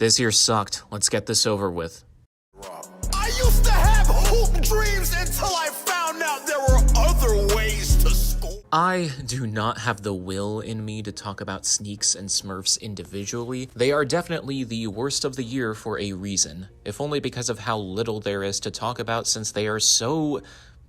This year sucked. Let's get this over with. I used to have hoop dreams until I found out there were other ways to school. I do not have the will in me to talk about Sneaks and Smurfs individually. They are definitely the worst of the year for a reason, if only because of how little there is to talk about since they are so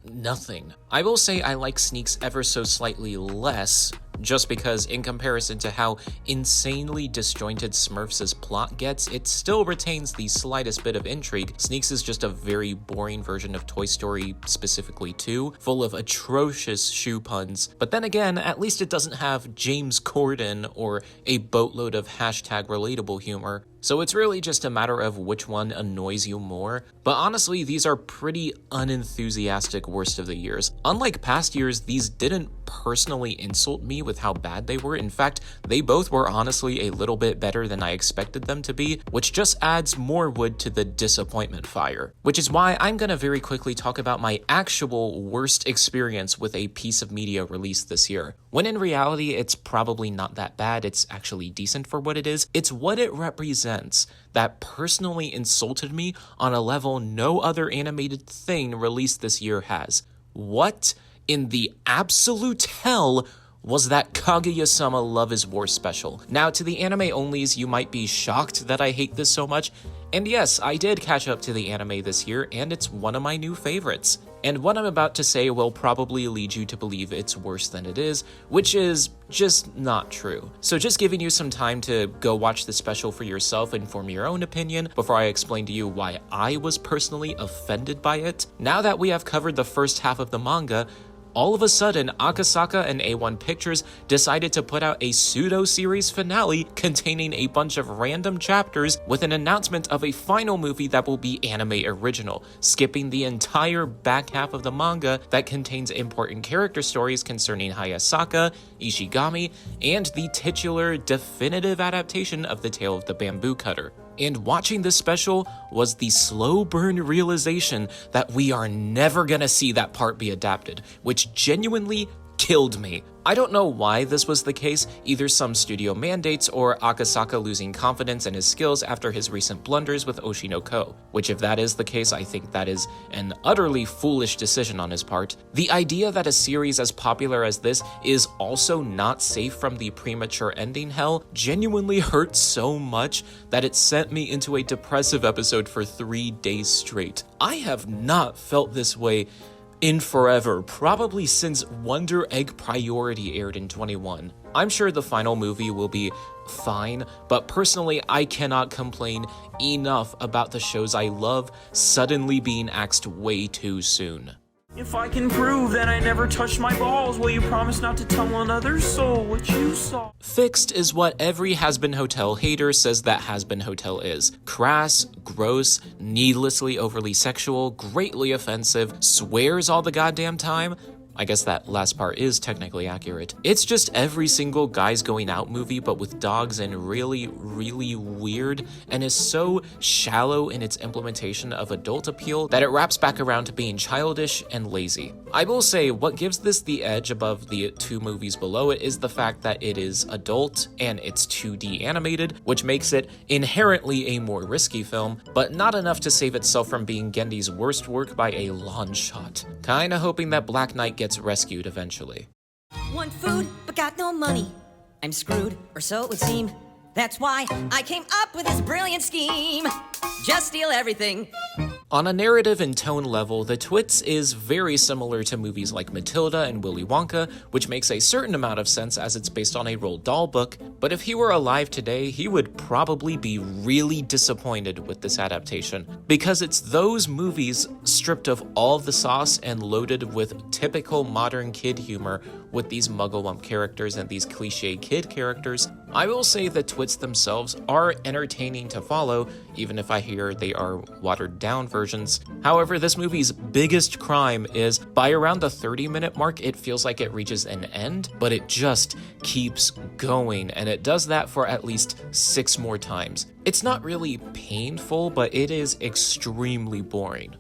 nothing. I will say I like Sneaks ever so slightly less, just because in comparison to how insanely disjointed Smurfs' plot gets, it still retains the slightest bit of intrigue. Sneaks is just a very boring version of Toy Story, specifically 2, full of atrocious shoe puns. But then again, at least it doesn't have James Corden or a boatload of hashtag relatable humor. So it's really just a matter of which one annoys you more. But honestly, these are pretty unenthusiastic worst of the years. Unlike past years, these didn't personally insult me with how bad they were. In fact, they both were honestly a little bit better than I expected them to be, which just adds more wood to the disappointment fire. Which is why I'm gonna very quickly talk about my actual worst experience with a piece of media released this year. When in reality, it's probably not that bad, it's actually decent for what it is. It's what it represents that personally insulted me on a level no other animated thing released this year has. What in the absolute hell was that Kaguya-sama Love is War special? Now, to the anime-onlys, you might be shocked that I hate this so much, and yes, I did catch up to the anime this year, and it's one of my new favorites. And what I'm about to say will probably lead you to believe it's worse than it is, which is just not true. So just giving you some time to go watch the special for yourself and form your own opinion before I explain to you why I was personally offended by it. Now that we have covered the first half of the manga, all of a sudden, Akasaka and A1 Pictures decided to put out a pseudo-series finale containing a bunch of random chapters with an announcement of a final movie that will be anime original, skipping the entire back half of the manga that contains important character stories concerning Hayasaka, Ishigami, and the titular definitive adaptation of the Tale of the Bamboo Cutter. And watching this special was the slow burn realization that we are never gonna see that part be adapted, which genuinely killed me. I don't know why this was the case, either some studio mandates or Akasaka losing confidence in his skills after his recent blunders with Otokonoko, which if that is the case, I think that is an utterly foolish decision on his part. The idea that a series as popular as this is also not safe from the premature ending hell genuinely hurt so much that it sent me into a depressive episode for 3 days straight. I have not felt this way in forever, probably since Wonder Egg Priority aired in 21. I'm sure the final movie will be fine, but personally I cannot complain enough about the shows I love suddenly being axed way too soon. If I can prove that I never touched my balls, will you promise not to tell another soul what you saw? Fixed is what every Has-Been Hotel hater says that Has-Been Hotel is. Crass, gross, needlessly overly sexual, greatly offensive, swears all the goddamn time. I guess that last part is technically accurate. It's just every single guys going out movie but with dogs and really, really weird, and is so shallow in its implementation of adult appeal that it wraps back around to being childish and lazy. I will say what gives this the edge above the 2 movies below it is the fact that it is adult and it's 2D animated, which makes it inherently a more risky film, but not enough to save itself from being Gendy's worst work by a long shot. Kinda hoping that Black Knight gets rescued eventually. Want food, but got no money. I'm screwed, or so it would seem. That's why I came up with this brilliant scheme. Just steal everything. On a narrative and tone level, The Twits is very similar to movies like Matilda and Willy Wonka, which makes a certain amount of sense as it's based on a Roald Dahl book, but if he were alive today, he would probably be really disappointed with this adaptation, because it's those movies stripped of all the sauce and loaded with typical modern kid humor with these muggle-wump characters and these cliche kid characters. I will say the Twits themselves are entertaining to follow, even if I hear they are watered-down versions. However, this movie's biggest crime is, by around the 30-minute mark, it feels like it reaches an end, but it just keeps going, and it does that for at least 6 more times. It's not really painful, but it is extremely boring.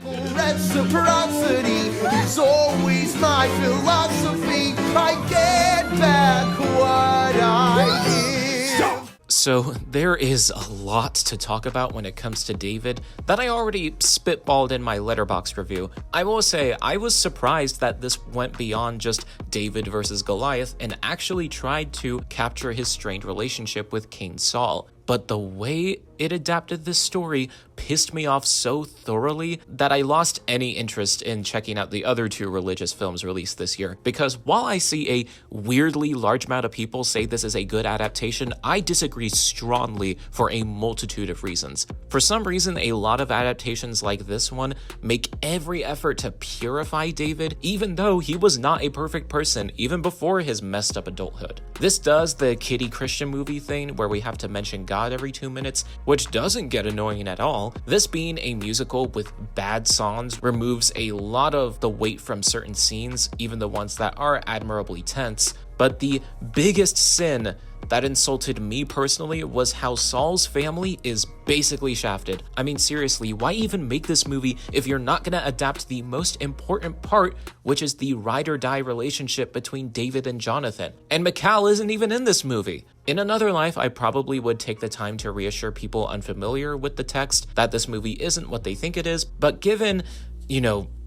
Reciprocity is always my philosophy. I get back what I give. So there is a lot to talk about when it comes to David that I already spitballed in my Letterboxd review. I will say I was surprised that this went beyond just David versus Goliath and actually tried to capture his strained relationship with King Saul. But the way it adapted this story pissed me off so thoroughly that I lost any interest in checking out the other two religious films released this year. Because while I see a weirdly large amount of people say this is a good adaptation, I disagree strongly for a multitude of reasons. For some reason, a lot of adaptations like this one make every effort to purify David, even though he was not a perfect person even before his messed up adulthood. This does the kiddie Christian movie thing where we have to mention God every 2 minutes, which doesn't get annoying at all. This being a musical with bad songs removes a lot of the weight from certain scenes, even the ones that are admirably tense. But the biggest sin that insulted me personally was how Saul's family is basically shafted. I mean, seriously, why even make this movie if you're not gonna adapt the most important part, which is the ride or die relationship between David and Jonathan? And Mikal isn't even in this movie. In another life, I probably would take the time to reassure people unfamiliar with the text that this movie isn't what they think it is, but given,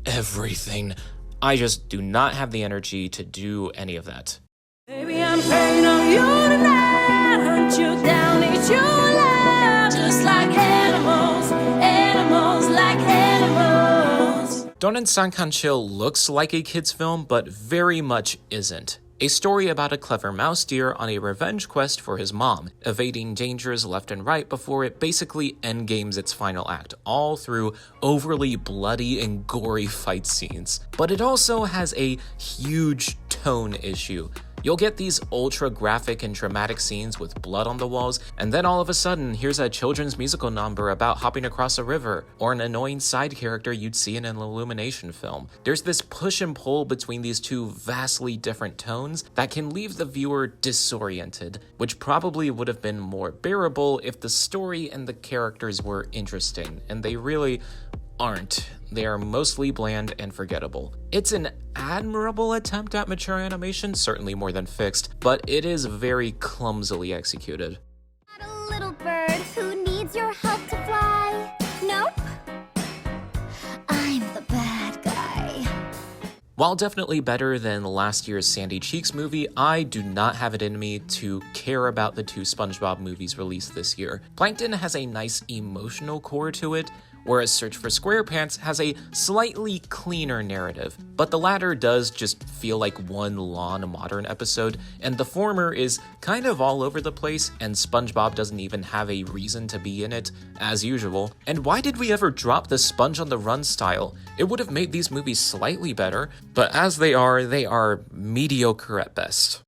everything, I just do not have the energy to do any of that. Baby, I'm praying on you tonight, hunt you down, eat you alive, just like animals, animals like animals. Donen Sankanchil looks like a kid's film, but very much isn't. A story about a clever mouse deer on a revenge quest for his mom, evading dangers left and right before it basically endgames its final act, all through overly bloody and gory fight scenes. But it also has a huge tone issue. You'll get these ultra graphic and dramatic scenes with blood on the walls, and then all of a sudden, here's a children's musical number about hopping across a river, or an annoying side character you'd see in an Illumination film. There's this push and pull between these two vastly different tones that can leave the viewer disoriented, which probably would have been more bearable if the story and the characters were interesting, and they really aren't. They are mostly bland and forgettable. It's an admirable attempt at mature animation, certainly more than fixed, but it is very clumsily executed. Not a little bird who needs your help to fly. Nope. I'm the bad guy. While definitely better than last year's Sandy Cheeks movie, I do not have it in me to care about the two SpongeBob movies released this year. Plankton has a nice emotional core to it, whereas Search for SquarePants has a slightly cleaner narrative. But the latter does just feel like one long modern episode, and the former is kind of all over the place, and SpongeBob doesn't even have a reason to be in it, as usual. And why did we ever drop the Sponge on the Run style? It would have made these movies slightly better, but as they are mediocre at best.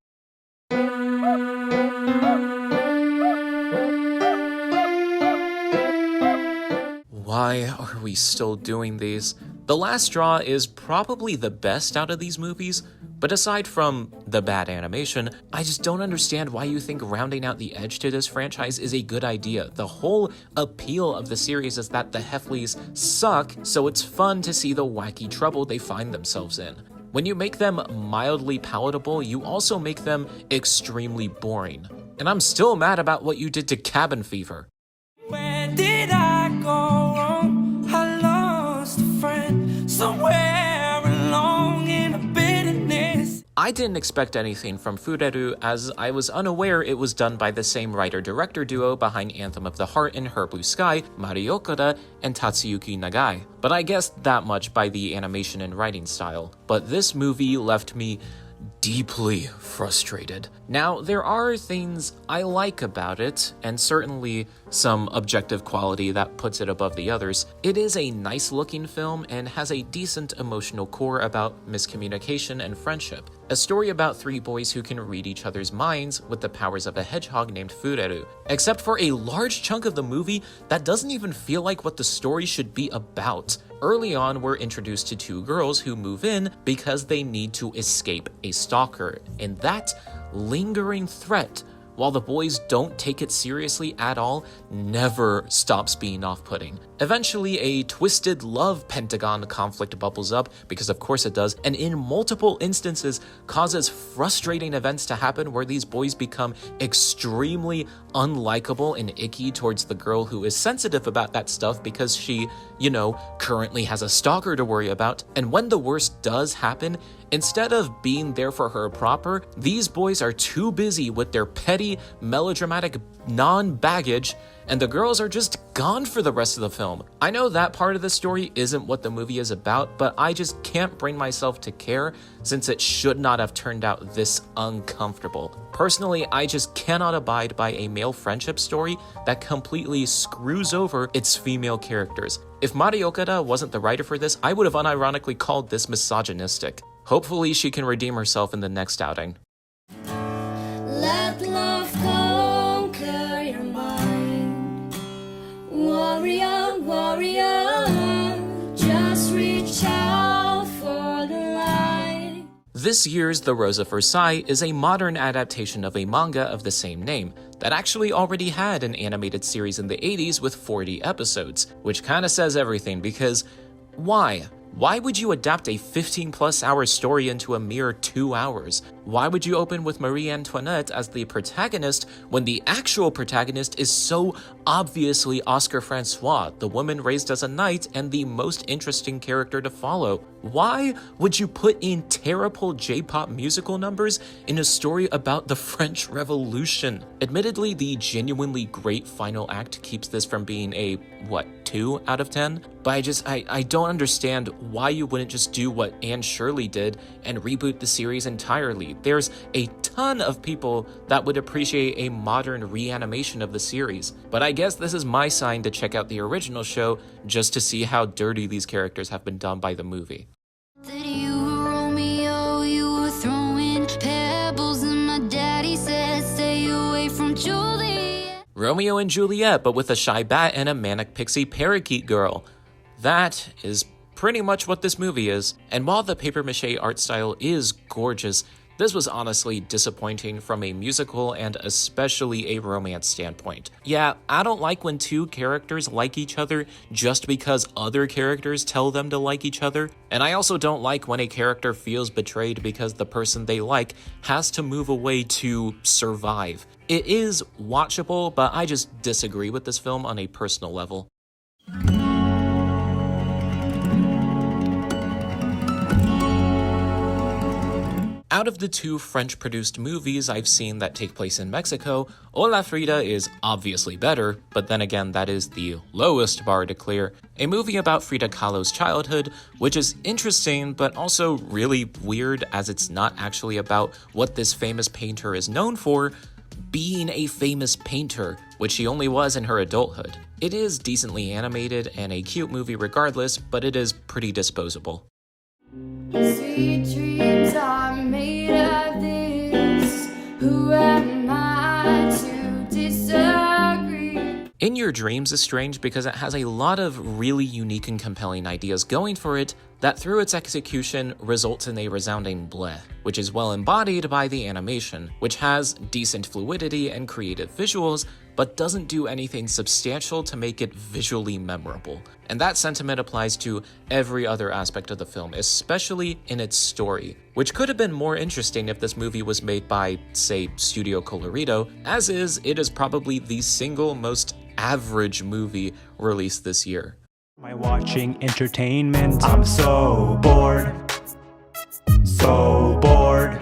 Why are we still doing these? The Last Straw is probably the best out of these movies, but aside from the bad animation, I just don't understand why you think rounding out the edge to this franchise is a good idea. The whole appeal of the series is that the Heffleys suck, so it's fun to see the wacky trouble they find themselves in. When you make them mildly palatable, you also make them extremely boring. And I'm still mad about what you did to Cabin Fever. Where did I go wrong? I lost a friend somewhere along in the bitterness. I didn't expect anything from Fureru, as I was unaware it was done by the same writer-director duo behind Anthem of the Heart and Her Blue Sky, Mari OKADA and Tatsuyuki Nagai. But I guessed that much by the animation and writing style. But this movie left me deeply frustrated. Now, there are things I like about it, and certainly some objective quality that puts it above the others. It is a nice looking film and has a decent emotional core about miscommunication and friendship. A story about three boys who can read each other's minds with the powers of a hedgehog named Fureru. Except for a large chunk of the movie that doesn't even feel like what the story should be about. Early on, we're introduced to two girls who move in because they need to escape a stalker, and that lingering threat while the boys don't take it seriously at all, never stops being off-putting. Eventually, a twisted love pentagon conflict bubbles up, because of course it does, and in multiple instances causes frustrating events to happen where these boys become extremely unlikable and icky towards the girl who is sensitive about that stuff because she, you know, currently has a stalker to worry about. And when the worst does happen, instead of being there for her proper, these boys are too busy with their petty, melodramatic non-baggage, and the girls are just gone for the rest of the film. I know that part of the story isn't what the movie is about, but I just can't bring myself to care since it should not have turned out this uncomfortable. Personally, I just cannot abide by a male friendship story that completely screws over its female characters. If Mari Okada wasn't the writer for this, I would have unironically called this misogynistic. Hopefully she can redeem herself in the next outing. Let love conquer your mind. Warrior, warrior, just reach out for the light. This year's The Rosa for Sigh is a modern adaptation of a manga of the same name that actually already had an animated series in the 80s with 40 episodes, which kinda says everything because why? Why would you adapt a 15+ hour story into a mere 2 hours? Why would you open with Marie Antoinette as the protagonist when the actual protagonist is so obviously Oscar Francois, the woman raised as a knight and the most interesting character to follow? Why would you put in terrible J-pop musical numbers in a story about the French Revolution? Admittedly, the genuinely great final act keeps this from being a, 2 out of 10? But I don't understand why you wouldn't just do what Anne Shirley did and reboot the series entirely. There's a ton of people that would appreciate a modern reanimation of the series. But I guess this is my sign to check out the original show just to see how dirty these characters have been done by the movie. That you were Romeo, you were throwing pebbles, and my daddy said stay away from Juliet. Romeo and Juliet, but with a shy bat and a manic pixie parakeet girl. That is pretty much what this movie is. And while the papier-mâché art style is gorgeous, this was honestly disappointing from a musical and especially a romance standpoint. Yeah, I don't like when two characters like each other just because other characters tell them to like each other. And I also don't like when a character feels betrayed because the person they like has to move away to survive. It is watchable, but I just disagree with this film on a personal level. Out of the two French-produced movies I've seen that take place in Mexico, Hola Frida is obviously better, but then again that is the lowest bar to clear. A movie about Frida Kahlo's childhood, which is interesting but also really weird as it's not actually about what this famous painter is known for, being a famous painter, which she only was in her adulthood. It is decently animated and a cute movie regardless, but it is pretty disposable. Sweet dreams are made of this. Who am I to disagree? In Your Dreams is strange because it has a lot of really unique and compelling ideas going for it that through its execution results in a resounding bleh, which is well embodied by the animation, which has decent fluidity and creative visuals, but doesn't do anything substantial to make it visually memorable. And that sentiment applies to every other aspect of the film, especially in its story, which could have been more interesting if this movie was made by, say, Studio Colorido. As is, it is probably the single most average movie released this year. Am I watching entertainment? I'm so bored. So bored.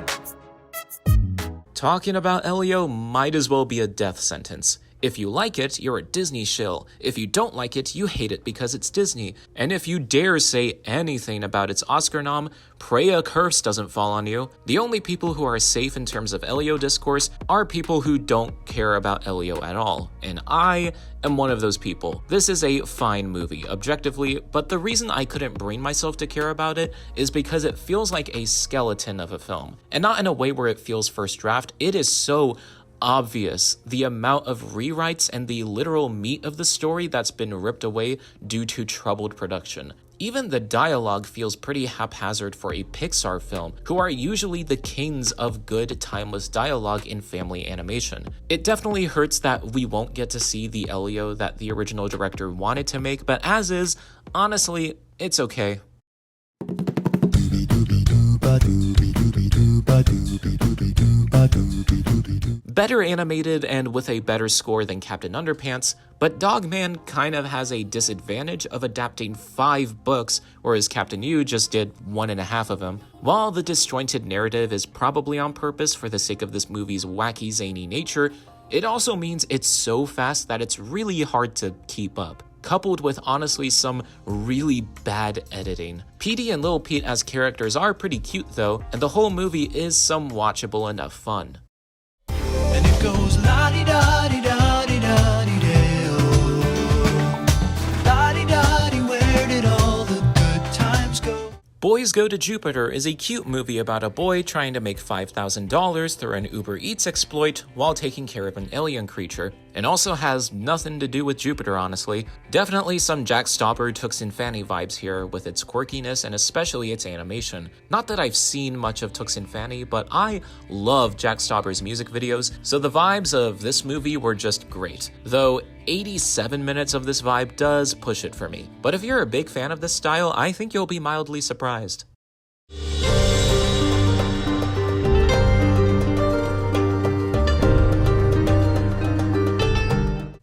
Talking about Elio might as well be a death sentence. If you like it, you're a Disney shill. If you don't like it, you hate it because it's Disney. And if you dare say anything about its Oscar nom, pray a curse doesn't fall on you. The only people who are safe in terms of Elio discourse are people who don't care about Elio at all. And I am one of those people. This is a fine movie, objectively, but the reason I couldn't bring myself to care about it is because it feels like a skeleton of a film. And not in a way where it feels first draft. It is so obvious the amount of rewrites and the literal meat of the story that's been ripped away due to troubled production. Even the dialogue feels pretty haphazard for a Pixar film, who are usually the kings of good, timeless dialogue in family animation. It definitely hurts that we won't get to see the Elio that the original director wanted to make, but as is, honestly, it's okay. Better animated and with a better score than Captain Underpants, but Dogman kind of has a disadvantage of adapting 5 books, whereas Captain U just did 1.5 of them. While the disjointed narrative is probably on purpose for the sake of this movie's wacky, zany nature, it also means it's so fast that it's really hard to keep up, coupled with honestly some really bad editing. Petey and Lil Pete as characters are pretty cute though, and the whole movie is some watchable enough fun. And it goes la-di-da-di-da-di-da-di-da-di-da-o. La-di-da-di, where did all the good times go? Boys Go to Jupiter is a cute movie about a boy trying to make $5,000 through an Uber Eats exploit while taking care of an alien creature, and also has nothing to do with Jupiter, honestly. Definitely some Jack Stauber Tooks and Fanny vibes here with its quirkiness and especially its animation. Not that I've seen much of Tooks and Fanny, but I love Jack Stauber's music videos, so the vibes of this movie were just great. Though 87 minutes of this vibe does push it for me. But if you're a big fan of this style, I think you'll be mildly surprised.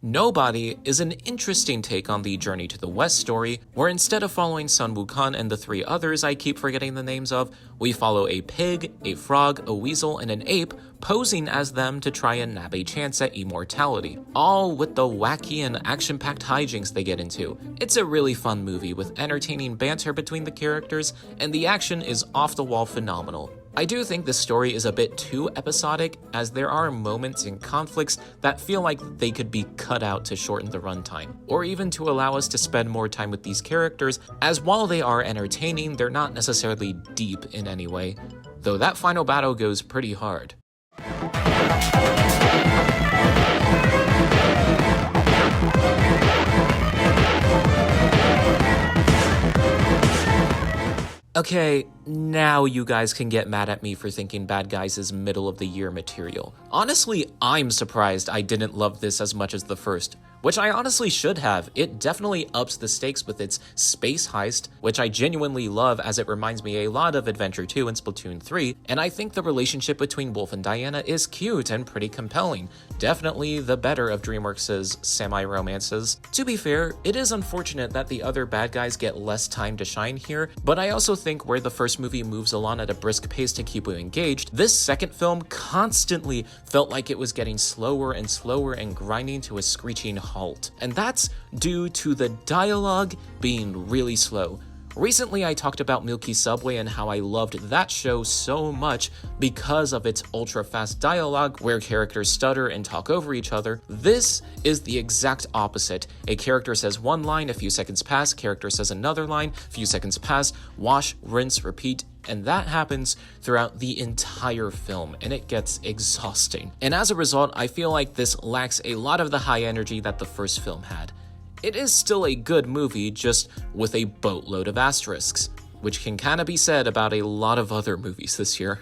Nobody is an interesting take on the Journey to the West story, where instead of following Sun Wukong and the 3 others I keep forgetting the names of, we follow a pig, a frog, a weasel, and an ape posing as them to try and nab a chance at immortality, all with the wacky and action-packed hijinks they get into. It's a really fun movie with entertaining banter between the characters, and the action is off-the-wall phenomenal. I do think this story is a bit too episodic, as there are moments and conflicts that feel like they could be cut out to shorten the runtime, or even to allow us to spend more time with these characters, as while they are entertaining, they're not necessarily deep in any way, though that final battle goes pretty hard. Okay, now you guys can get mad at me for thinking Bad Guys is middle of the year material. Honestly, I'm surprised I didn't love this as much as the first, which I honestly should have. It definitely ups the stakes with its space heist, which I genuinely love as it reminds me a lot of Adventure 2 and Splatoon 3, and I think the relationship between Wolf and Diana is cute and pretty compelling. Definitely the better of DreamWorks' semi-romances. To be fair, it is unfortunate that the other bad guys get less time to shine here, but I also think where the first movie moves along at a brisk pace to keep you engaged, this second film constantly felt like it was getting slower and slower and grinding to a screeching halt. And that's due to the dialogue being really slow. Recently, I talked about Milky Subway and how I loved that show so much because of its ultra-fast dialogue where characters stutter and talk over each other. This is the exact opposite. A character says one line, a few seconds pass, character says another line, a few seconds pass, wash, rinse, repeat, and that happens throughout the entire film, and it gets exhausting. And as a result, I feel like this lacks a lot of the high energy that the first film had. It is still a good movie, just with a boatload of asterisks, which can kinda be said about a lot of other movies this year.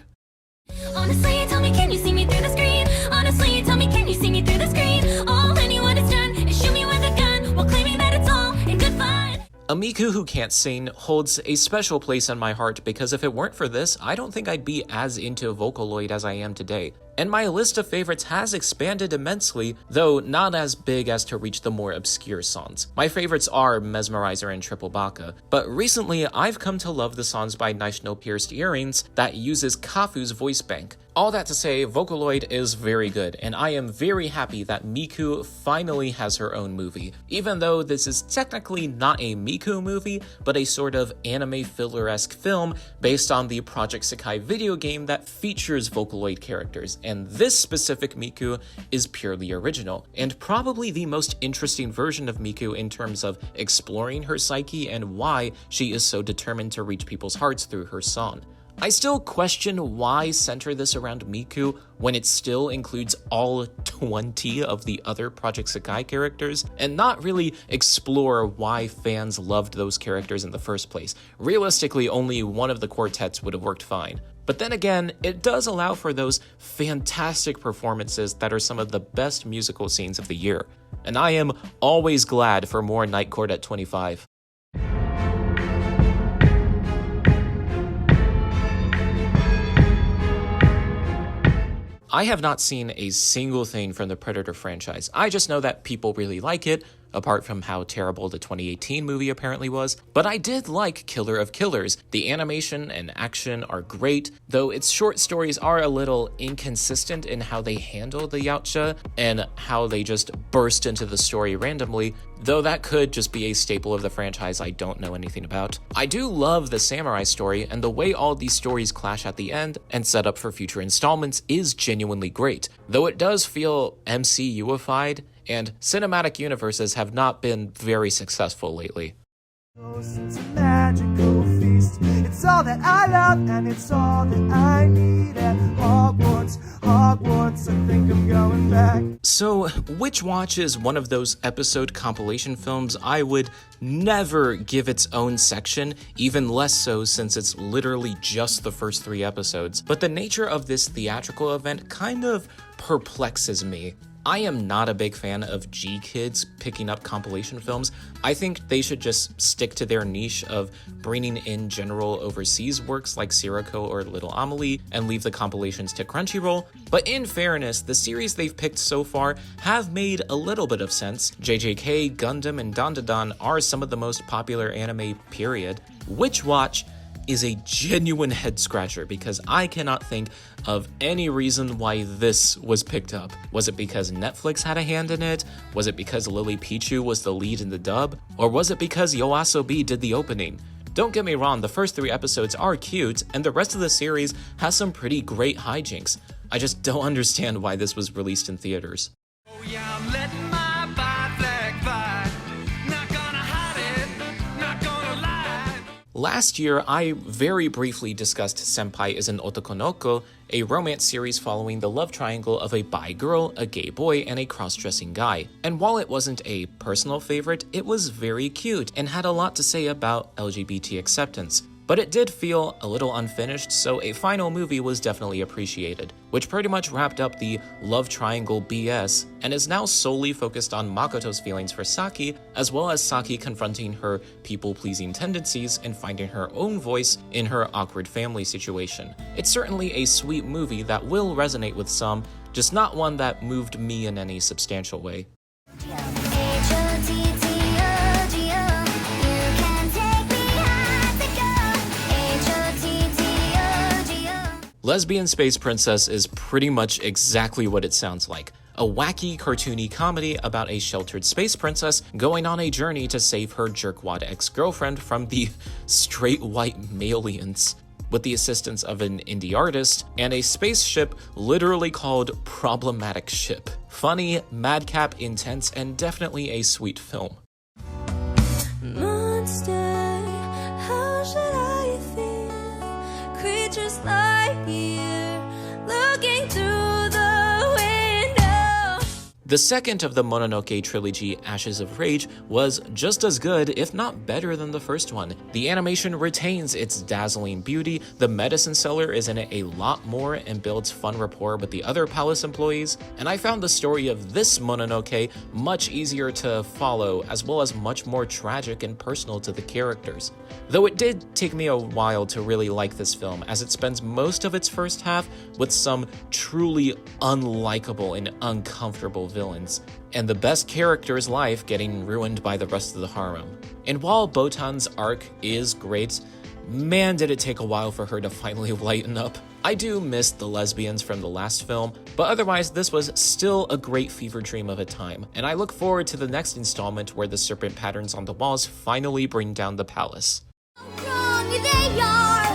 Honestly, tell me, can you see me through the screen? Honestly, tell me, can you see me through the screen? All anyone has done is shoot me with a gun while claiming that it's all in good fun. A Miku who can't sing holds a special place in my heart because if it weren't for this, I don't think I'd be as into Vocaloid as I am today. And my list of favorites has expanded immensely, though not as big as to reach the more obscure songs. My favorites are Mesmerizer and Triple Baka, but recently I've come to love the songs by National Pierced Earrings that uses Kafu's voice bank. All that to say, Vocaloid is very good, and I am very happy that Miku finally has her own movie, even though this is technically not a Miku movie, but a sort of anime filler-esque film based on the Project Sakai video game that features Vocaloid characters, and this specific Miku is purely original, and probably the most interesting version of Miku in terms of exploring her psyche and why she is so determined to reach people's hearts through her song. I still question why center this around Miku when it still includes all 20 of the other Project Sekai characters, and not really explore why fans loved those characters in the first place. Realistically, only one of the quartets would have worked fine. But then again, it does allow for those fantastic performances that are some of the best musical scenes of the year. And I am always glad for more Night Court at 25. I have not seen a single thing from the Predator franchise. I just know that people really like it, apart from how terrible the 2018 movie apparently was. But I did like Killer of Killers. The animation and action are great, though its short stories are a little inconsistent in how they handle the yautja and how they just burst into the story randomly, though that could just be a staple of the franchise I don't know anything about. I do love the samurai story, and the way all these stories clash at the end and set up for future installments is genuinely great, though it does feel MCU-ified, and cinematic universes have not been very successful lately. It's a magical feast. It's all that I love, and it's all that I need at Hogwarts. Hogwarts, I think I'm going back. So, Witch Watch is one of those episode compilation films I would never give its own section, even less so since it's literally just the first 3 episodes. But the nature of this theatrical event kind of perplexes me. I am not a big fan of G-Kids picking up compilation films. I think they should just stick to their niche of bringing in general overseas works like Sirocco or Little Amelie and leave the compilations to Crunchyroll. But in fairness, the series they've picked so far have made a little bit of sense. JJK, Gundam, and Dandadan are some of the most popular anime, period. Witch Watch is a genuine head-scratcher because I cannot think of any reason why this was picked up. Was it because Netflix had a hand in it? Was it because Lily Pichu was the lead in the dub? Or was it because YOASOBI did the opening? Don't get me wrong, the first 3 episodes are cute, and the rest of the series has some pretty great hijinks. I just don't understand why this was released in theaters. Oh yeah, I'm letting my bi flag fly. Not gonna hide it, not gonna lie. Last year, I very briefly discussed Senpai is an Otokonoko, a romance series following the love triangle of a bi girl, a gay boy, and a cross-dressing guy. And while it wasn't a personal favorite, it was very cute and had a lot to say about LGBT acceptance. But it did feel a little unfinished, so a final movie was definitely appreciated, which pretty much wrapped up the love triangle BS and is now solely focused on Makoto's feelings for Saki, as well as Saki confronting her people-pleasing tendencies and finding her own voice in her awkward family situation. It's certainly a sweet movie that will resonate with some, just not one that moved me in any substantial way. Lesbian Space Princess is pretty much exactly what it sounds like. A wacky, cartoony comedy about a sheltered space princess going on a journey to save her jerkwad ex-girlfriend from the straight white malians, with the assistance of an indie artist and a spaceship literally called Problematic Ship. Funny, madcap, intense, and definitely a sweet film. Monster, how should I feel? Creatures like you looking through the window. The second of the Mononoke trilogy, Ashes of Rage, was just as good, if not better than the first one. The animation retains its dazzling beauty, the medicine seller is in it a lot more and builds fun rapport with the other palace employees, and I found the story of this Mononoke much easier to follow, as well as much more tragic and personal to the characters. Though it did take me a while to really like this film, as it spends most of its first half with some truly unlikable and uncomfortable villains, and the best character's life getting ruined by the rest of the harem. And while Botan's arc is great, man did it take a while for her to finally lighten up. I do miss the lesbians from the last film, but otherwise this was still a great fever dream of a time, and I look forward to the next installment where the serpent patterns on the walls finally bring down the palace. Wrong they are,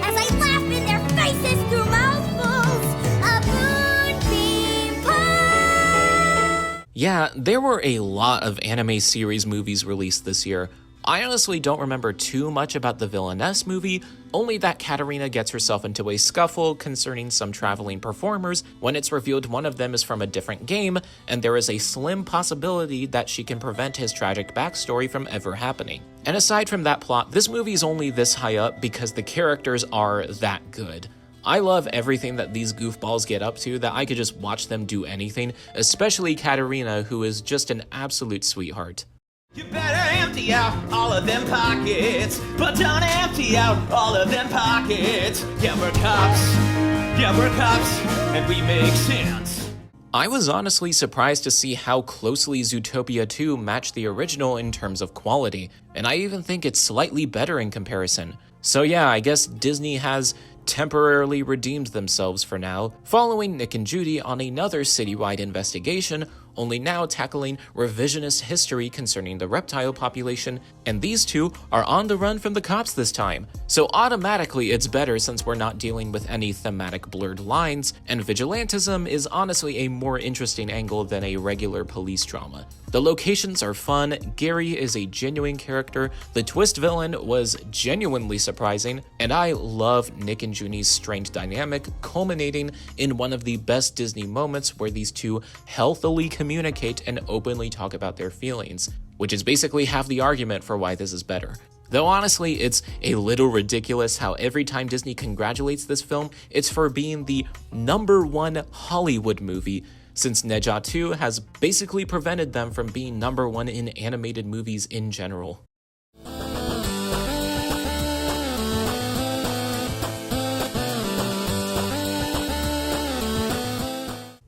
as I laugh in their faces through mouthfuls of moonbeam pie. Yeah, there were a lot of anime series movies released this year. I honestly don't remember too much about the villainess movie, only that Katarina gets herself into a scuffle concerning some traveling performers when it's revealed one of them is from a different game, and there is a slim possibility that she can prevent his tragic backstory from ever happening. And aside from that plot, this movie is only this high up because the characters are that good. I love everything that these goofballs get up to, that I could just watch them do anything, especially Katarina, who is just an absolute sweetheart. You better empty out all of them pockets, but don't empty out all of them pockets. Yeah, we're cops, and we make sense. I was honestly surprised to see how closely Zootopia 2 matched the original in terms of quality, and I even think it's slightly better in comparison. So yeah, I guess Disney has temporarily redeemed themselves for now, following Nick and Judy on another citywide investigation, only now tackling revisionist history concerning the reptile population, and these two are on the run from the cops this time. So automatically it's better since we're not dealing with any thematic blurred lines, and vigilantism is honestly a more interesting angle than a regular police drama. The locations are fun, Gary is a genuine character, the twist villain was genuinely surprising, and I love Nick and Junie's strange dynamic, culminating in one of the best Disney moments where these two healthily communicate and openly talk about their feelings, which is basically half the argument for why this is better. Though honestly, it's a little ridiculous how every time Disney congratulates this film, it's for being the #1 Hollywood movie, since Ne Zha 2 has basically prevented them from being #1 in animated movies in general.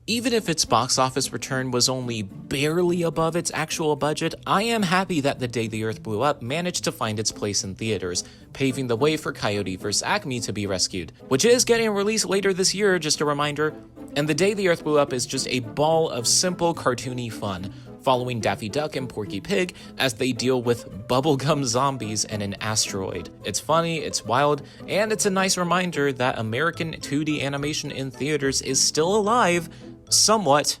Even if its box office return was only barely above its actual budget, I am happy that The Day the Earth Blew Up managed to find its place in theaters, paving the way for Coyote vs. Acme to be rescued, which is getting released later this year, just a reminder. And The Day the Earth Blew Up is just a ball of simple cartoony fun, following Daffy Duck and Porky Pig as they deal with bubblegum zombies and an asteroid. It's funny, it's wild, and it's a nice reminder that American 2D animation in theaters is still alive, somewhat.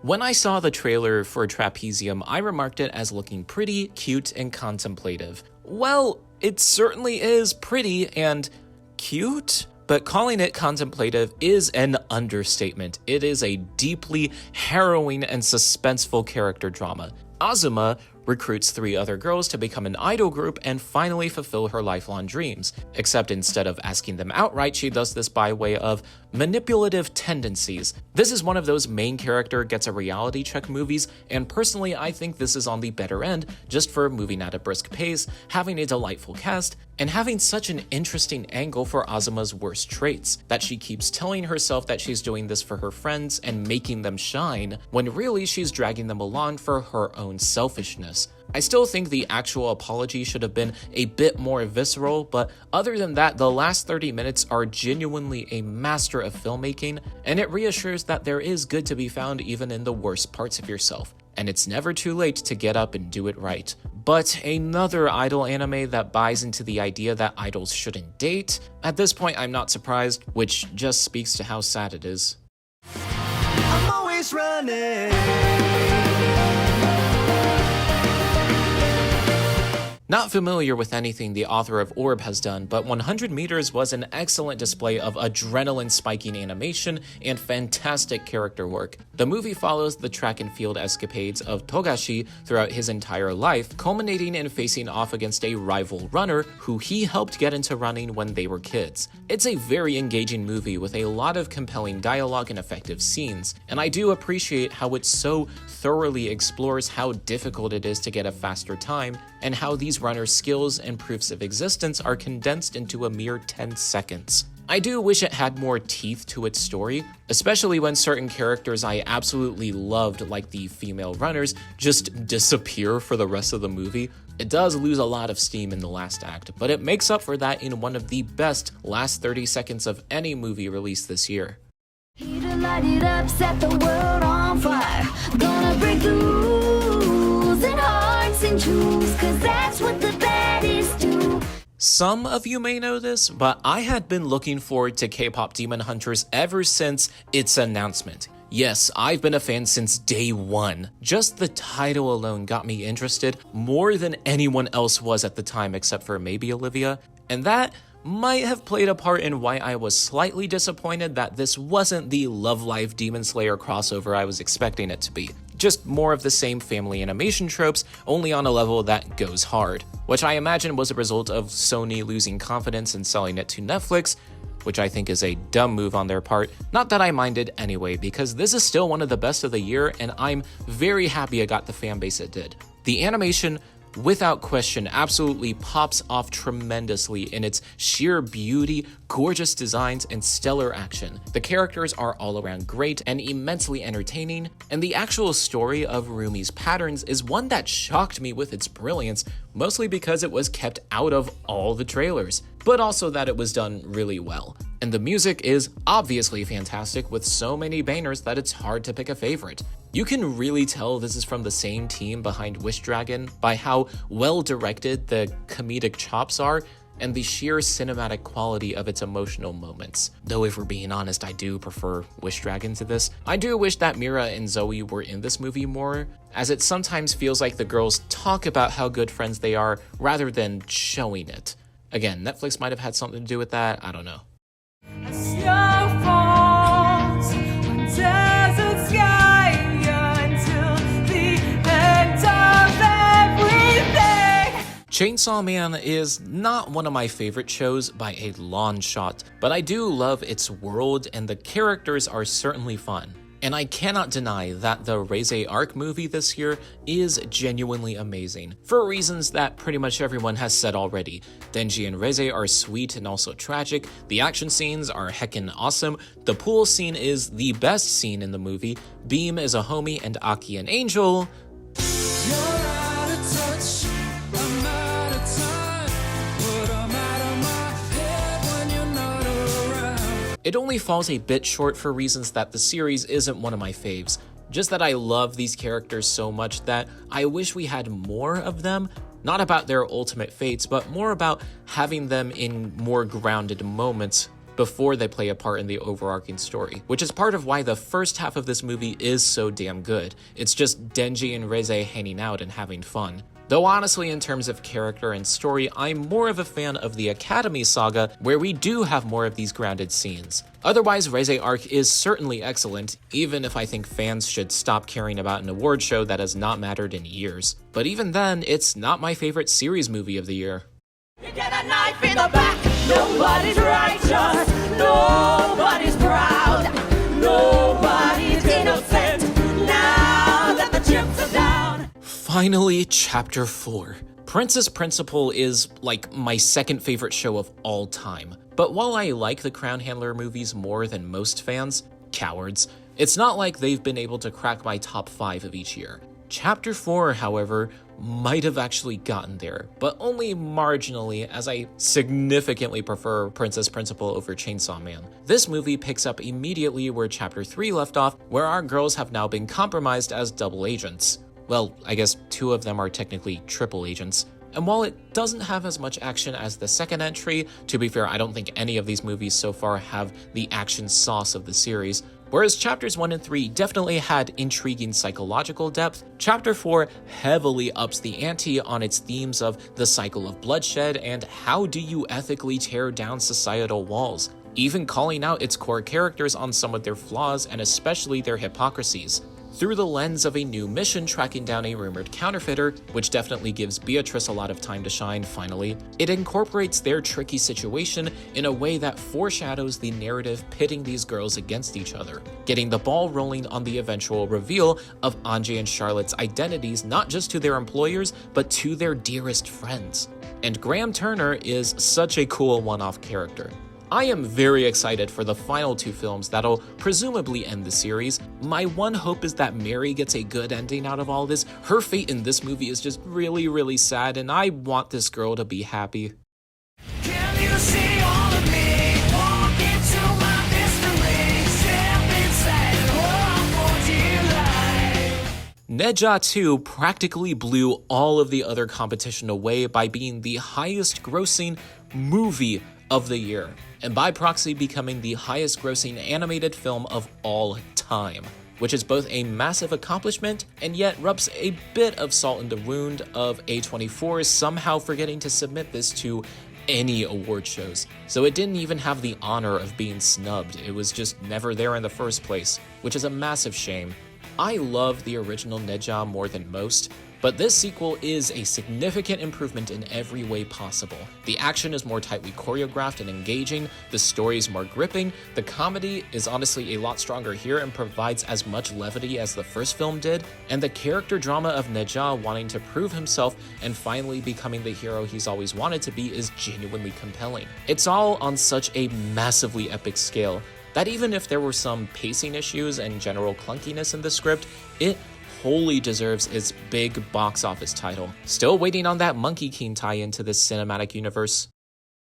When I saw the trailer for Trapezium, I remarked it as looking pretty, cute, and contemplative. Well, it certainly is pretty and cute, but calling it contemplative is an understatement. It is a deeply harrowing and suspenseful character drama. Azuma recruits 3 other girls to become an idol group and finally fulfill her lifelong dreams, except instead of asking them outright, she does this by way of manipulative tendencies. This is one of those main character gets a reality check movies, and personally I think this is on the better end, just for moving at a brisk pace, having a delightful cast, and having such an interesting angle for Azuma's worst traits, that she keeps telling herself that she's doing this for her friends and making them shine, when really she's dragging them along for her own selfishness. I still think the actual apology should have been a bit more visceral, but other than that, the last 30 minutes are genuinely a master of filmmaking, and it reassures that there is good to be found even in the worst parts of yourself, and it's never too late to get up and do it right. But another idol anime that buys into the idea that idols shouldn't date, at this point I'm not surprised, which just speaks to how sad it is. I'm always running. Not familiar with anything the author of Orb has done, but 100 Meters was an excellent display of adrenaline-spiking animation and fantastic character work. The movie follows the track and field escapades of Togashi throughout his entire life, culminating in facing off against a rival runner who he helped get into running when they were kids. It's a very engaging movie with a lot of compelling dialogue and effective scenes, and I do appreciate how it so thoroughly explores how difficult it is to get a faster time, and how these runners' skills and proofs of existence are condensed into a mere 10 seconds. I do wish it had more teeth to its story, especially when certain characters I absolutely loved, like the female runners, just disappear for the rest of the movie. It does lose a lot of steam in the last act, but it makes up for that in one of the best last 30 seconds of any movie released this year. Light it up, set the world on fire. Gonna break the rules and hearts and jewels, 'cause that's what the baddies do. Some of you may know this, but I had been looking forward to K-pop Demon Hunters ever since its announcement. Yes, I've been a fan since day one. Just the title alone got me interested more than anyone else was at the time except for maybe Olivia, and that might have played a part in why I was slightly disappointed that this wasn't the Love Live Demon Slayer crossover I was expecting it to be. Just more of the same family animation tropes, only on a level that goes hard, which I imagine was a result of Sony losing confidence in selling it to Netflix, which I think is a dumb move on their part. Not that I minded anyway, because this is still one of the best of the year, and I'm very happy it got the fan base it did. The animation, without question, absolutely pops off tremendously in its sheer beauty, gorgeous designs, and stellar action. The characters are all around great and immensely entertaining, and the actual story of Rumi's patterns is one that shocked me with its brilliance, mostly because it was kept out of all the trailers, but also that it was done really well. And the music is obviously fantastic with so many bangers that it's hard to pick a favorite. You can really tell this is from the same team behind Wish Dragon by how well directed the comedic chops are and the sheer cinematic quality of its emotional moments. Though if we're being honest, I do prefer Wish Dragon to this. I do wish that Mira and Zoe were in this movie more, as it sometimes feels like the girls talk about how good friends they are rather than showing it. Again, Netflix might have had something to do with that, I don't know. Snow falls on desert sky until the end of everything. Chainsaw Man is not one of my favorite shows by a long shot, but I do love its world and the characters are certainly fun. And I cannot deny that the Reze Arc movie this year is genuinely amazing, for reasons that pretty much everyone has said already. Denji and Reze are sweet and also tragic, the action scenes are heckin' awesome, the pool scene is the best scene in the movie, Beam is a homie and Aki an angel. It only falls a bit short for reasons that the series isn't one of my faves. Just that I love these characters so much that I wish we had more of them, not about their ultimate fates, but more about having them in more grounded moments before they play a part in the overarching story, which is part of why the first half of this movie is so damn good. It's just Denji and Reze hanging out and having fun. Though honestly, in terms of character and story, I'm more of a fan of the Academy saga, where we do have more of these grounded scenes. Otherwise, Reze Arc is certainly excellent, even if I think fans should stop caring about an award show that has not mattered in years. But even then, it's not my favorite series movie of the year. You get a knife in the back, nobody's righteous, nobody's proud, nobody's innocent, now that the chips are down. Finally, Chapter 4. Princess Principal is like my second favorite show of all time. But while I like the Crown Handler movies more than most fans, cowards, it's not like they've been able to crack my top 5 of each year. Chapter 4, however, might have actually gotten there, but only marginally, as I significantly prefer Princess Principal over Chainsaw Man. This movie picks up immediately where Chapter 3 left off, where our girls have now been compromised as double agents. Well, I guess 2 of them are technically triple agents. And while it doesn't have as much action as the second entry, to be fair, I don't think any of these movies so far have the action sauce of the series. Whereas chapters 1 and 3 definitely had intriguing psychological depth, Chapter 4 heavily ups the ante on its themes of the cycle of bloodshed and how do you ethically tear down societal walls, even calling out its core characters on some of their flaws and especially their hypocrisies. Through the lens of a new mission tracking down a rumored counterfeiter, which definitely gives Beatrice a lot of time to shine finally, it incorporates their tricky situation in a way that foreshadows the narrative pitting these girls against each other, getting the ball rolling on the eventual reveal of Anji and Charlotte's identities not just to their employers, but to their dearest friends. And Graham Turner is such a cool one-off character. I am very excited for the final 2 films that'll presumably end the series. My one hope is that Mary gets a good ending out of all this. Her fate in this movie is just really sad, and I want this girl to be happy. Can you see all of me? Walk into my mystery, step inside and hold on for dear life. Neja 2 practically blew all of the other competition away by being the highest grossing movie of the year, and by proxy becoming the highest grossing animated film of all time, which is both a massive accomplishment and yet rubs a bit of salt in the wound of A24 somehow forgetting to submit this to any award shows. So it didn't even have the honor of being snubbed. It was just never there in the first place, which is a massive shame. I love the original Neja more than most, but this sequel is a significant improvement in every way possible. The action is more tightly choreographed and engaging, the story is more gripping, the comedy is honestly a lot stronger here and provides as much levity as the first film did, and the character drama of Neja wanting to prove himself and finally becoming the hero he's always wanted to be is genuinely compelling. It's all on such a massively epic scale that even if there were some pacing issues and general clunkiness in the script, it wholly deserves its big box office title. Still waiting on that Monkey King tie-in to this cinematic universe.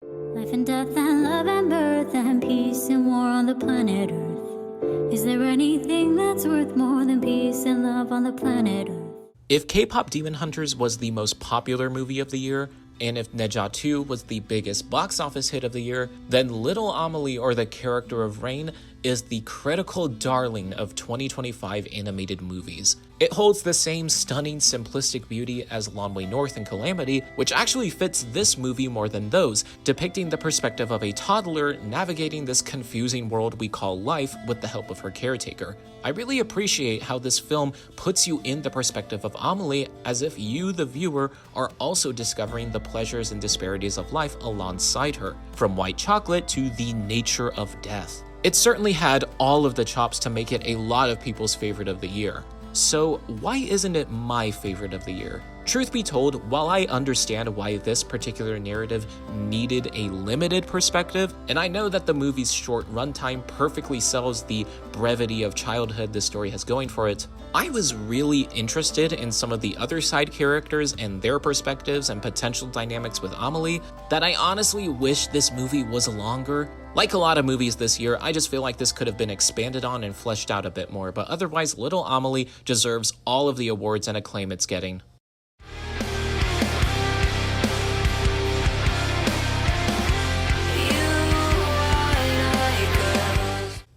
Life and death and love and birth and peace and war on the planet Earth. Is there anything that's worth more than peace and love on the planet Earth? If K-pop Demon Hunters was the most popular movie of the year, and if Neja 2 was the biggest box office hit of the year, then Little Amelie, or the character of Rain, is the critical darling of 2025 animated movies. It holds the same stunning, simplistic beauty as Long Way North and Calamity, which actually fits this movie more than those, depicting the perspective of a toddler navigating this confusing world we call life with the help of her caretaker. I really appreciate how this film puts you in the perspective of Amelie as if you, the viewer, are also discovering the pleasures and disparities of life alongside her, from white chocolate to the nature of death. It certainly had all of the chops to make it a lot of people's favorite of the year. So why isn't it my favorite of the year? Truth be told, while I understand why this particular narrative needed a limited perspective, and I know that the movie's short runtime perfectly sells the brevity of childhood the story has going for it, I was really interested in some of the other side characters and their perspectives and potential dynamics with Amelie that I honestly wish this movie was longer. Like a lot of movies this year, I just feel like this could have been expanded on and fleshed out a bit more, but otherwise Little Amelie deserves all of the awards and acclaim it's getting.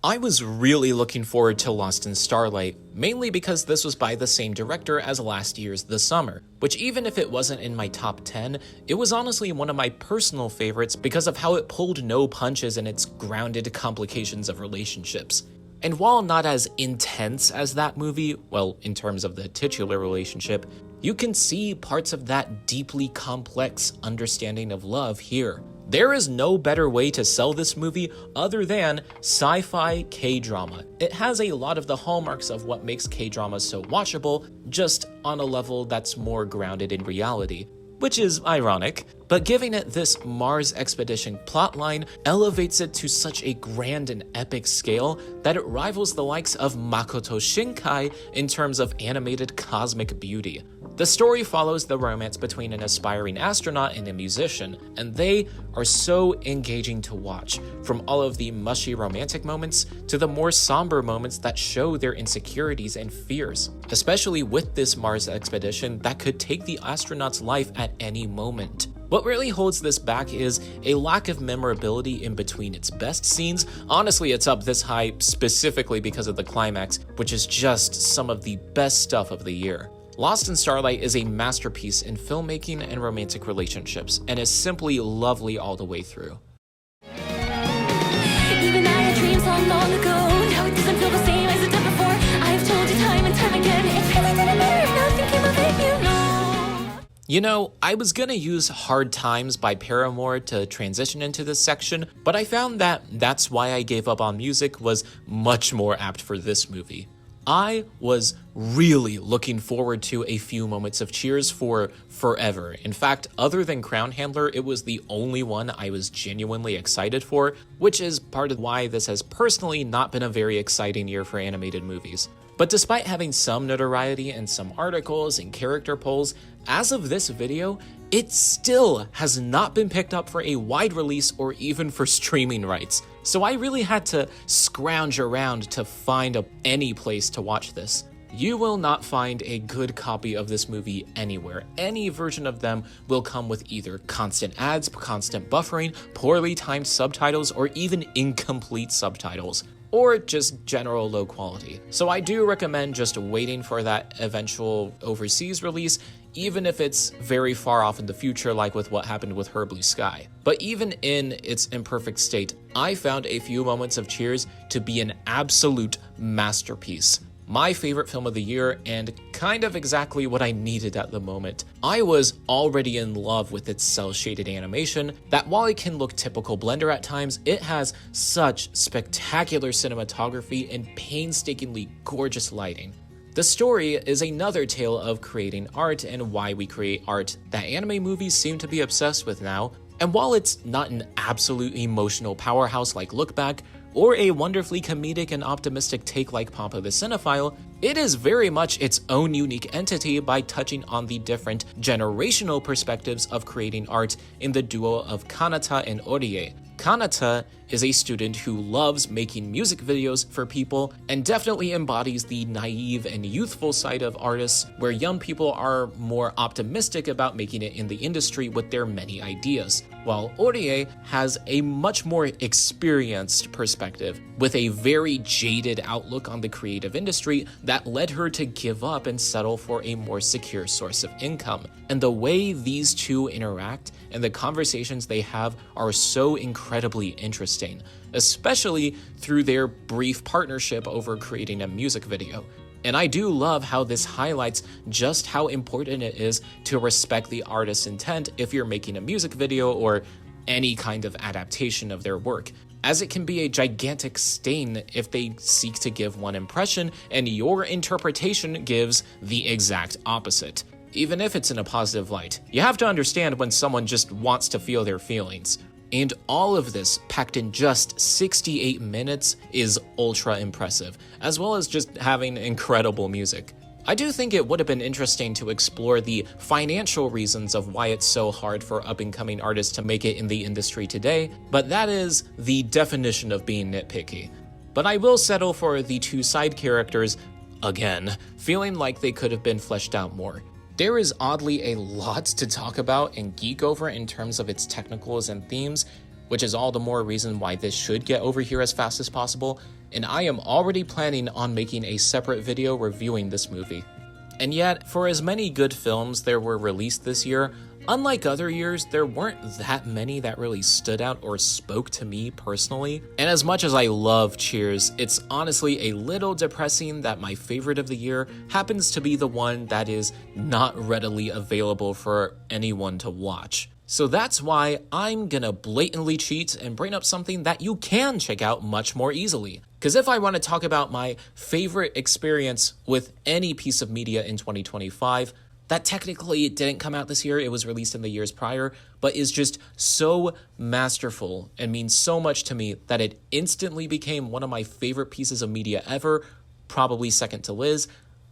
I was really looking forward to Lost in Starlight, mainly because this was by the same director as last year's The Summer, which even if it wasn't in my top 10, it was honestly one of my personal favorites because of how it pulled no punches in its grounded complications of relationships. And while not as intense as that movie, well, in terms of the titular relationship, you can see parts of that deeply complex understanding of love here. There is no better way to sell this movie other than sci-fi K-drama. It has a lot of the hallmarks of what makes K-dramas so watchable, just on a level that's more grounded in reality. Which is ironic, but giving it this Mars expedition plotline elevates it to such a grand and epic scale that it rivals the likes of Makoto Shinkai in terms of animated cosmic beauty. The story follows the romance between an aspiring astronaut and a musician, and they are so engaging to watch, from all of the mushy romantic moments to the more somber moments that show their insecurities and fears, especially with this Mars expedition that could take the astronaut's life at any moment. What really holds this back is a lack of memorability in between its best scenes. Honestly, it's up this high specifically because of the climax, which is just some of the best stuff of the year. Lost in Starlight is a masterpiece in filmmaking and romantic relationships, and is simply lovely all the way through. Even I had dreams long ago. Now it doesn't feel the same as it did before. I've told you time and time again, it really didn't matter if nothing came of it, you know. You know, I was gonna use Hard Times by Paramore to transition into this section, but I found that That's Why I Gave Up on Music was much more apt for this movie. I was really looking forward to a few moments of Cheers for forever. In fact, other than Crown Handler, it was the only one I was genuinely excited for, which is part of why this has personally not been a very exciting year for animated movies. But despite having some notoriety and some articles and character polls, as of this video, it still has not been picked up for a wide release or even for streaming rights. So I really had to scrounge around to find any place to watch this. You will not find a good copy of this movie anywhere. Any version of them will come with either constant ads, constant buffering, poorly timed subtitles, or even incomplete subtitles, or just general low quality. So I do recommend just waiting for that eventual overseas release, even if it's very far off in the future, like with what happened with Her Blue Sky. But even in its imperfect state, I found a few moments of Cheers to be an absolute masterpiece. My favorite film of the year, and kind of exactly what I needed at the moment. I was already in love with its cel-shaded animation, that while it can look typical Blender at times, it has such spectacular cinematography and painstakingly gorgeous lighting. The story is another tale of creating art and why we create art that anime movies seem to be obsessed with now, and while it's not an absolute emotional powerhouse like Look Back, or a wonderfully comedic and optimistic take like Pampa the Cinephile, it is very much its own unique entity by touching on the different generational perspectives of creating art in the duo of Kanata and Orie. Kanata is a student who loves making music videos for people and definitely embodies the naive and youthful side of artists, where young people are more optimistic about making it in the industry with their many ideas, while Orie has a much more experienced perspective with a very jaded outlook on the creative industry that led her to give up and settle for a more secure source of income. And the way these two interact and the conversations they have are so incredibly interesting, especially through their brief partnership over creating a music video. And I do love how this highlights just how important it is to respect the artist's intent if you're making a music video or any kind of adaptation of their work, as it can be a gigantic stain if they seek to give one impression and your interpretation gives the exact opposite. Even if it's in a positive light, you have to understand when someone just wants to feel their feelings. And all of this packed in just 68 minutes is ultra impressive, as well as just having incredible music. I do think it would have been interesting to explore the financial reasons of why it's so hard for up-and-coming artists to make it in the industry today, but that is the definition of being nitpicky. But I will settle for the two side characters, again, feeling like they could have been fleshed out more. There is oddly a lot to talk about and geek over in terms of its technicals and themes, which is all the more reason why this should get over here as fast as possible, and I am already planning on making a separate video reviewing this movie. And yet, for as many good films there were released this year, unlike other years, there weren't that many that really stood out or spoke to me personally. And as much as I love Cheers, it's honestly a little depressing that my favorite of the year happens to be the one that is not readily available for anyone to watch. So that's why I'm gonna blatantly cheat and bring up something that you can check out much more easily. Because if I want to talk about my favorite experience with any piece of media in 2025, that technically didn't come out this year, it was released in the years prior, but is just so masterful and means so much to me that it instantly became one of my favorite pieces of media ever, probably second to Liz,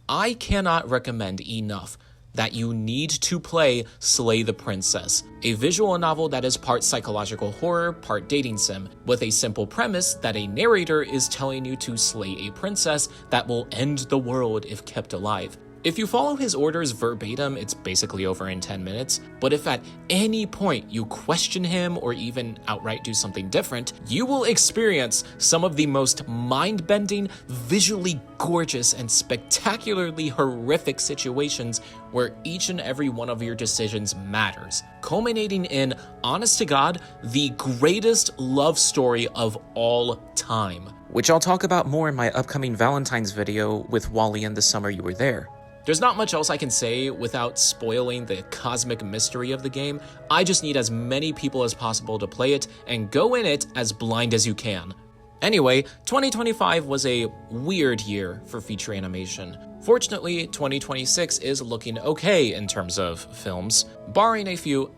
I cannot recommend enough that you need to play Slay the Princess, a visual novel that is part psychological horror, part dating sim, with a simple premise that a narrator is telling you to slay a princess that will end the world if kept alive. If you follow his orders verbatim, it's basically over in 10 minutes, but if at any point you question him or even outright do something different, you will experience some of the most mind-bending, visually gorgeous, and spectacularly horrific situations where each and every one of your decisions matters, culminating in, honest to God, the greatest love story of all time, which I'll talk about more in my upcoming Valentine's video with Wally and the Summer You Were There. There's not much else I can say without spoiling the cosmic mystery of the game. I just need as many people as possible to play it and go in it as blind as you can. Anyway, 2025 was a weird year for feature animation. Fortunately, 2026 is looking okay in terms of films, barring a few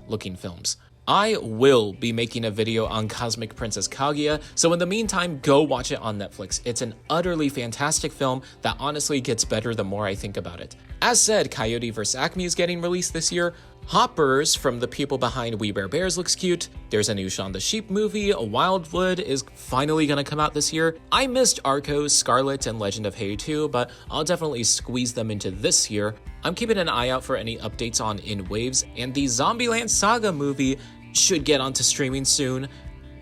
looking films. I will be making a video on Cosmic Princess Kaguya, so in the meantime, go watch it on Netflix. It's an utterly fantastic film that honestly gets better the more I think about it. As said, Coyote vs. Acme is getting released this year. Hoppers from the people behind We Bare Bears looks cute. There's a new Shaun the Sheep movie. Wildwood is finally gonna come out this year. I missed Arco, Scarlet, and Legend of Hay 2, but I'll definitely squeeze them into this year. I'm keeping an eye out for any updates on In Waves, and the Zombieland Saga movie should get onto streaming soon,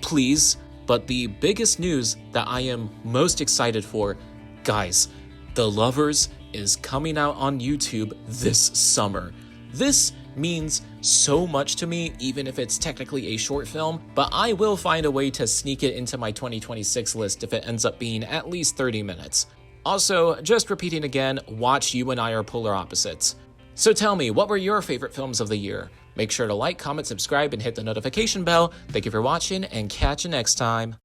please. But the biggest news that I am most excited for, guys, The Lovers is coming out on YouTube this summer. This means so much to me, even if it's technically a short film, but I will find a way to sneak it into my 2026 list if it ends up being at least 30 minutes. Also, just repeating again, watch You and I Are Polar Opposites. So tell me, what were your favorite films of the year? Make sure to like, comment, subscribe, and hit the notification bell. Thank you for watching, and catch you next time.